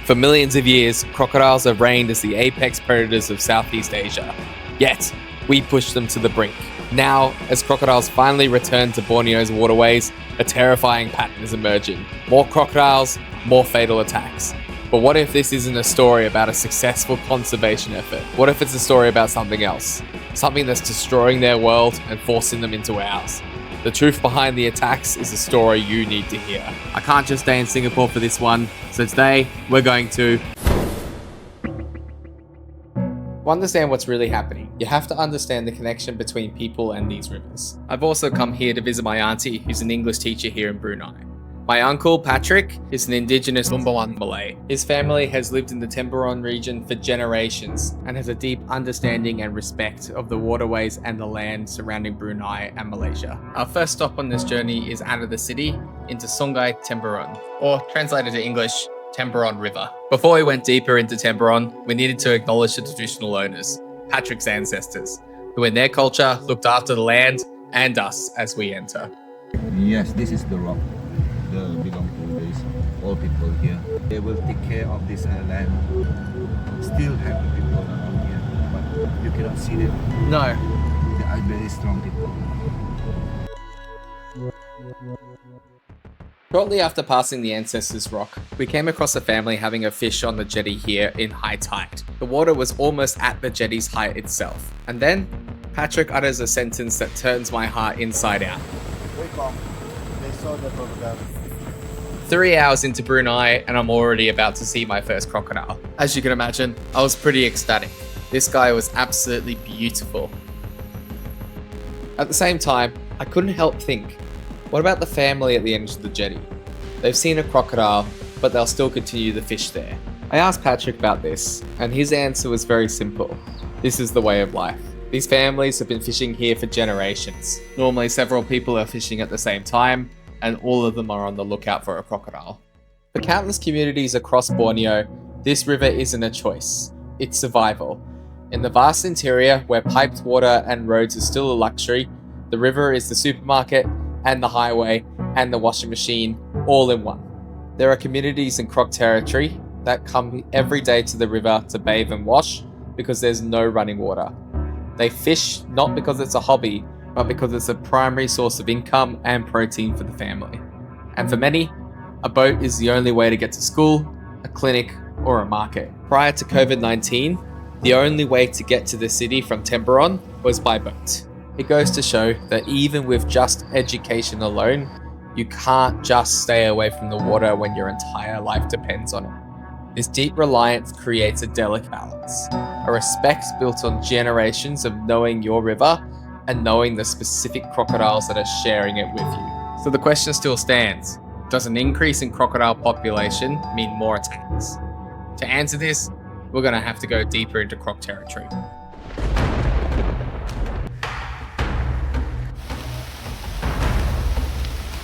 For millions of years, crocodiles have reigned as the apex predators of Southeast Asia. Yet, we pushed them to the brink. Now, as crocodiles finally return to Borneo's waterways, a terrifying pattern is emerging. More crocodiles, more fatal attacks. But what if this isn't a story about a successful conservation effort? What if it's a story about something else? Something that's destroying their world and forcing them into ours. The truth behind the attacks is a story you need to hear. I can't just stay in Singapore for this one, so today we're going to understand what's really happening. You have to understand the connection between people and these rivers. I've also come here to visit my auntie, who's an English teacher here in Brunei. My uncle, Patrick, is an Indigenous Lun Bawang Malay. His family has lived in the Temburong region for generations and has a deep understanding and respect of the waterways and the land surrounding Brunei and Malaysia. Our first stop on this journey is out of the city into Sungai Temburong, or translated to English, Temburong River. Before we went deeper into Temburong, we needed to acknowledge the traditional owners, Patrick's ancestors, who in their culture looked after the land and us as we enter. Yes, this is the rock. Belong to these old people here. They will take care of this land. Still have the people around here, but you cannot see them. No. They are very strong people. Shortly after passing the Ancestors Rock, we came across a family having a fish on the jetty here in high tide. The water was almost at the jetty's height itself. And then, Patrick utters a sentence that turns my heart inside out. Wake up. They saw the crocodile. 3 hours into Brunei and I'm already about to see my first crocodile. As you can imagine, I was pretty ecstatic. This guy was absolutely beautiful. At the same time, I couldn't help think, what about the family at the end of the jetty? They've seen a crocodile, but they'll still continue to fish there. I asked Patrick about this, and his answer was very simple. This is the way of life. These families have been fishing here for generations. Normally several people are fishing at the same time, and all of them are on the lookout for a crocodile. For countless communities across Borneo, this river isn't a choice, it's survival. In the vast interior, where piped water and roads are still a luxury, the river is the supermarket and the highway and the washing machine all in one. There are communities in Croc territory that come every day to the river to bathe and wash because there's no running water. They fish not because it's a hobby, but because it's a primary source of income and protein for the family. And for many, a boat is the only way to get to school, a clinic, or a market. Prior to COVID-19, the only way to get to the city from Temburong was by boat. It goes to show that even with just education alone, you can't just stay away from the water when your entire life depends on it. This deep reliance creates a delicate balance, a respect built on generations of knowing your river and knowing the specific crocodiles that are sharing it with you. So the question still stands. Does an increase in crocodile population mean more attacks? To answer this, we're going to have to go deeper into Croc territory.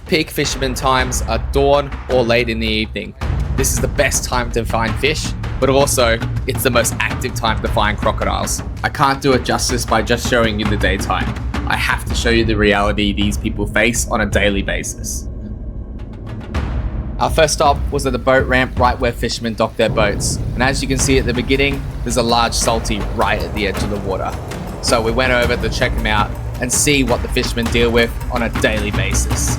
Peak fishermen times are dawn or late in the evening. This is the best time to find fish, but also it's the most active time to find crocodiles. I can't do it justice by just showing you the daytime. I have to show you the reality these people face on a daily basis. Our first stop was at the boat ramp right where fishermen dock their boats. And as you can see at the beginning, there's a large salty right at the edge of the water. So we went over to check them out and see what the fishermen deal with on a daily basis.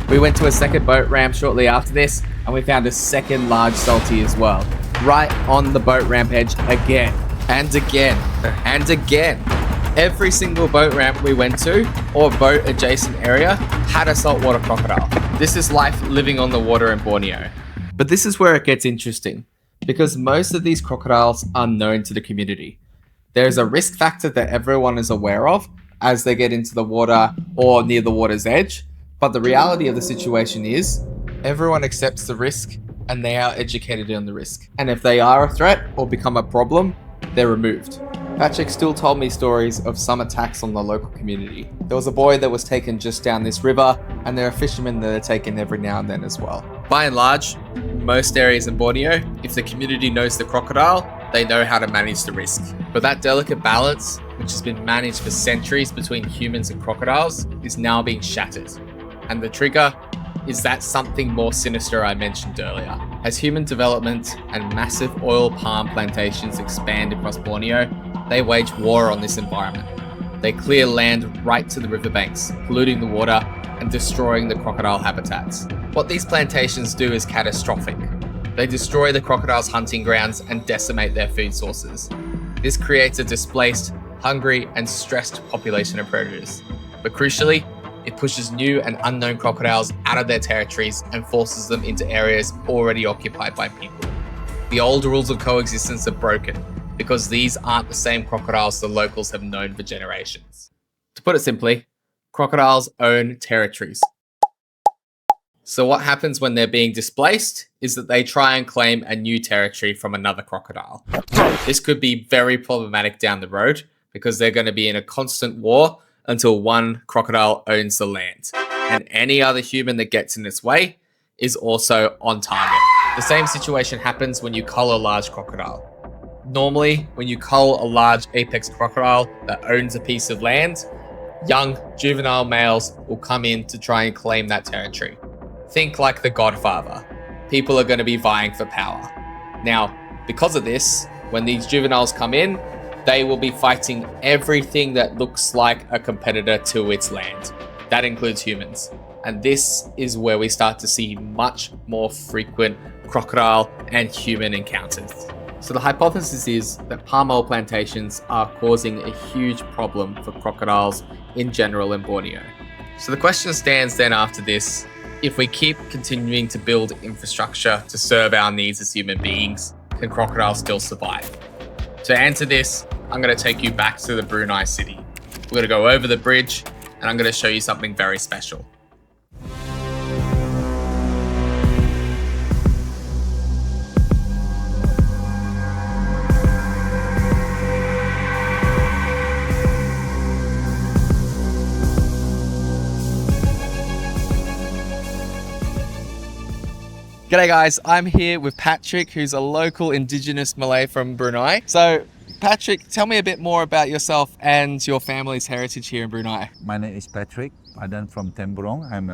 We went to a second boat ramp shortly after this, and we found a second large salty as well, right on the boat ramp edge again, and again, and again. Every single boat ramp we went to, or boat adjacent area, had a saltwater crocodile. This is life living on the water in Borneo. But this is where it gets interesting, because most of these crocodiles are known to the community. There's a risk factor that everyone is aware of as they get into the water or near the water's edge, but the reality of the situation is everyone accepts the risk and they are educated on the risk. And if they are a threat or become a problem, they're removed. Patrick still told me stories of some attacks on the local community. There was a boy that was taken just down this river, and there are fishermen that are taken every now and then as well. By and large, most areas in Borneo, if the community knows the crocodile, they know how to manage the risk. But that delicate balance, which has been managed for centuries between humans and crocodiles, is now being shattered. And the trigger is that something more sinister I mentioned earlier. As human development and massive oil palm plantations expand across Borneo, they wage war on this environment. They clear land right to the riverbanks, polluting the water and destroying the crocodile habitats. What these plantations do is catastrophic. They destroy the crocodiles' hunting grounds and decimate their food sources. This creates a displaced, hungry, and stressed population of predators. But crucially, it pushes new and unknown crocodiles out of their territories and forces them into areas already occupied by people. The old rules of coexistence are broken because these aren't the same crocodiles the locals have known for generations. To put it simply, crocodiles own territories. So what happens when they're being displaced is that they try and claim a new territory from another crocodile. This could be very problematic down the road because they're going to be in a constant war until one crocodile owns the land. And any other human that gets in its way is also on target. The same situation happens when you cull a large crocodile. Normally, when you cull a large apex crocodile that owns a piece of land, young juvenile males will come in to try and claim that territory. Think like The Godfather. People are going to be vying for power. Now, because of this, when these juveniles come in, they will be fighting everything that looks like a competitor to its land. That includes humans. And this is where we start to see much more frequent crocodile and human encounters. So the hypothesis is that palm oil plantations are causing a huge problem for crocodiles in general in Borneo. So the question stands then after this: if we keep continuing to build infrastructure to serve our needs as human beings, can crocodiles still survive? To answer this, I'm going to take you back to the Brunei city. We're going to go over the bridge and I'm going to show you something very special. G'day guys, I'm here with Patrick, who's a local Indigenous Malay from Brunei. So Patrick, tell me a bit more about yourself and your family's heritage here in Brunei. My name is Patrick. I'm from Temburong. I'm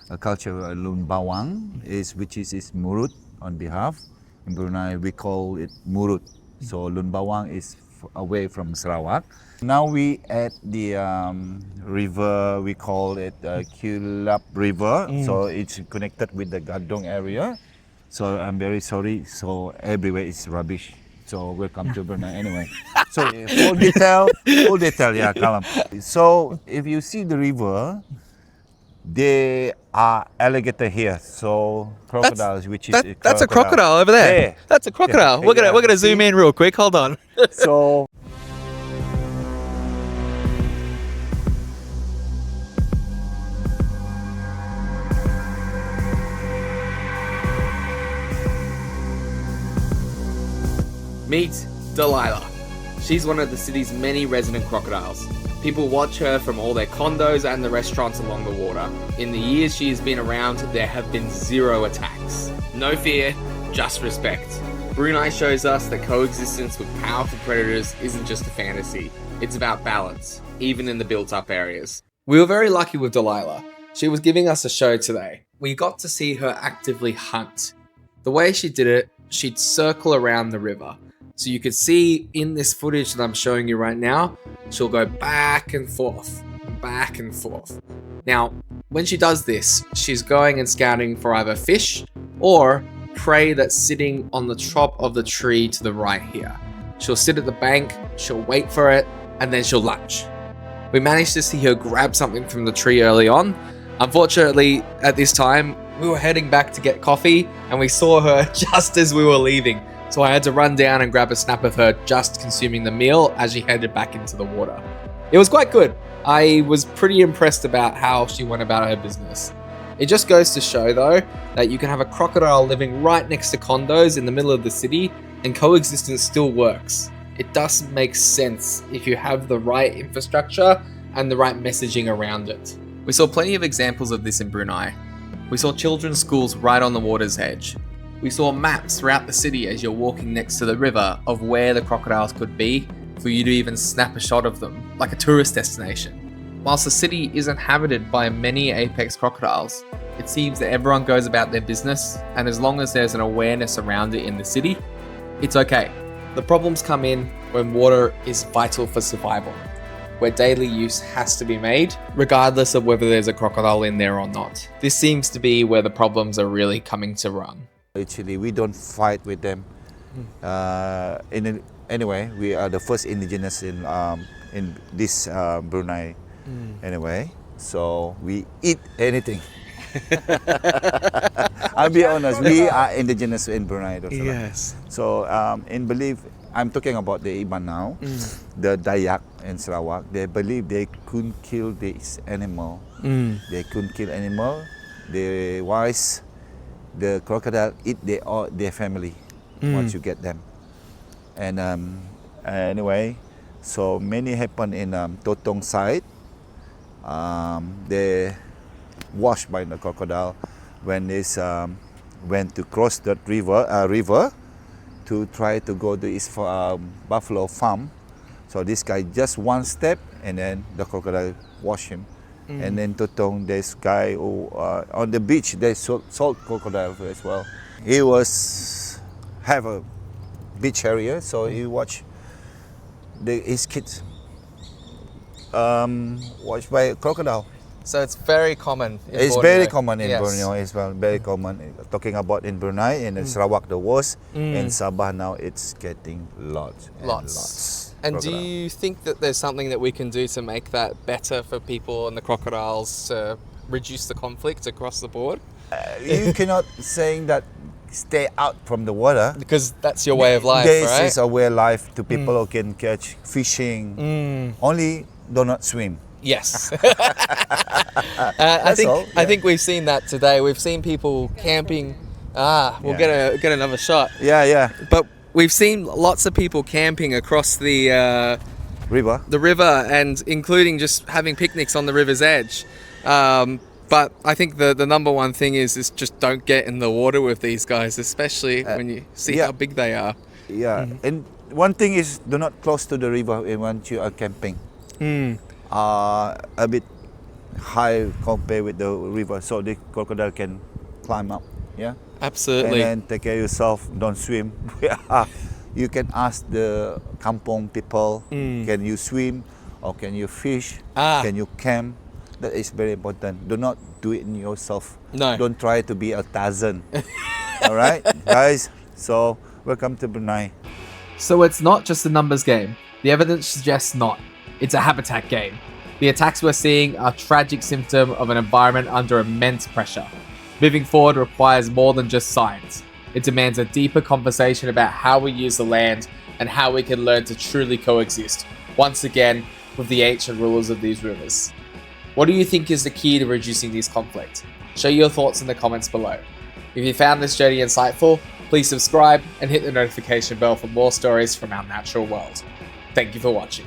a culture Lun Bawang, which is Murut on behalf. In Brunei, we call it Murut. So Lun Bawang is away from Sarawak. Now we at the river, we call it Kulap River. So it's connected with the Gadong area. So I'm very sorry. So everywhere is rubbish. So welcome to Brunei anyway. So full detail, yeah, Kalam. So if you see the river, there are alligator here. So crocodiles, That's a crocodile over there. Yeah. That's a crocodile. Yeah. We're gonna zoom in real quick. Hold on. So meet Delilah. She's one of the city's many resident crocodiles. People watch her from all their condos and the restaurants along the water. In the years she has been around, there have been 0 attacks. No fear, just respect. Brunei shows us that coexistence with powerful predators isn't just a fantasy. It's about balance, even in the built-up areas. We were very lucky with Delilah. She was giving us a show today. We got to see her actively hunt. The way she did it, she'd circle around the river. So you could see in this footage that I'm showing you right now, she'll go back and forth, back and forth. Now, when she does this, she's going and scouting for either fish or prey that's sitting on the top of the tree to the right here. She'll sit at the bank, she'll wait for it, and then she'll lunge. We managed to see her grab something from the tree early on. Unfortunately, at this time, we were heading back to get coffee and we saw her just as we were leaving. So I had to run down and grab a snap of her just consuming the meal as she headed back into the water. It was quite good. I was pretty impressed about how she went about her business. It just goes to show though that you can have a crocodile living right next to condos in the middle of the city and coexistence still works. It does make sense if you have the right infrastructure and the right messaging around it. We saw plenty of examples of this in Brunei. We saw children's schools right on the water's edge. We saw maps throughout the city as you're walking next to the river of where the crocodiles could be for you to even snap a shot of them, like a tourist destination. Whilst the city is inhabited by many apex crocodiles, it seems that everyone goes about their business, and as long as there's an awareness around it in the city, it's okay. The problems come in when water is vital for survival, where daily use has to be made, regardless of whether there's a crocodile in there or not. This seems to be where the problems are really coming to run. Actually, we don't fight with them. Anyway, we are the first indigenous in this Brunei. Anyway, so we eat anything. I'll be honest, we are indigenous in Brunei. Yes. So in belief, I'm talking about the Iban now, the Dayak in Sarawak, they believe they couldn't kill this animal. They couldn't kill animal. The wise, the crocodile eat their family once you get them. And anyway, so many happen in Totong side. They washed by the crocodile when they went to cross that river to try to go to his buffalo farm. So this guy just one step and then the crocodile washed him. And then Totong, this guy who on the beach they sold crocodile as well. He have a beach area, so he watched his kids watched by a crocodile. So it's very common in It's Borneo. very common in Borneo as well, very common. Talking about in Brunei and in Sarawak the worst, in Sabah now it's getting lots and lots. And do crocodile. you think that there's something that we can do to make that better for people and the crocodiles to reduce the conflict across the board? You cannot saying that stay out from the water. Because that's your way of life, This right? is a way of life to people who can catch fishing. Only do not swim. Yes. I think we've seen that today. We've seen people camping. We'll get another shot. Yeah. But we've seen lots of people camping across the River. and including just having picnics on the river's edge. But I think the number one thing is just don't get in the water with these guys, especially when you see how big they are. Yeah, and one thing is do not close to the river when you are camping. A bit high compared with the river, so the crocodile can climb up. Yeah, absolutely. And then take care of yourself. Don't swim. You can ask the kampong people, can you swim or can you fish? Can you camp? That is very important. Do not do it in yourself. No. Don't try to be a Tarzan. All right, guys. So welcome to Brunei. So it's not just a numbers game. The evidence suggests not. It's a habitat game. The attacks we're seeing are a tragic symptom of an environment under immense pressure. Moving forward requires more than just science. It demands a deeper conversation about how we use the land and how we can learn to truly coexist, once again, with the ancient rulers of these rivers. What do you think is the key to reducing this conflict? Share your thoughts in the comments below. If you found this journey insightful, please subscribe and hit the notification bell for more stories from our natural world. Thank you for watching.